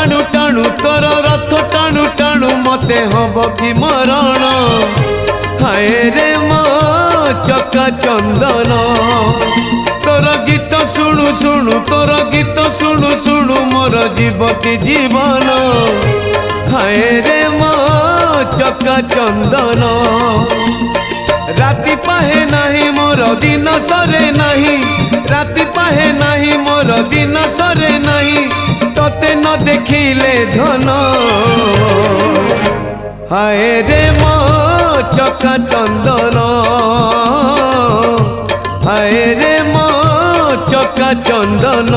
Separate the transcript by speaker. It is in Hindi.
Speaker 1: टाणु टाणु तोर रथ टाणु टाणु मते हब कि मरण हाय रे मो चका चंदन तोर गीत शुणु शुणु तोर गीत शुणु शुणु मोर जीव कि जीवन हाय रे मो चका चंदन राति पाहे नाही मोर दिन सरे नाही राति पाहे नाही मोर दिन सरे नाही तोते न देखिले धन हाय रे मो चका चंदन हाय रे मो चका चंदन।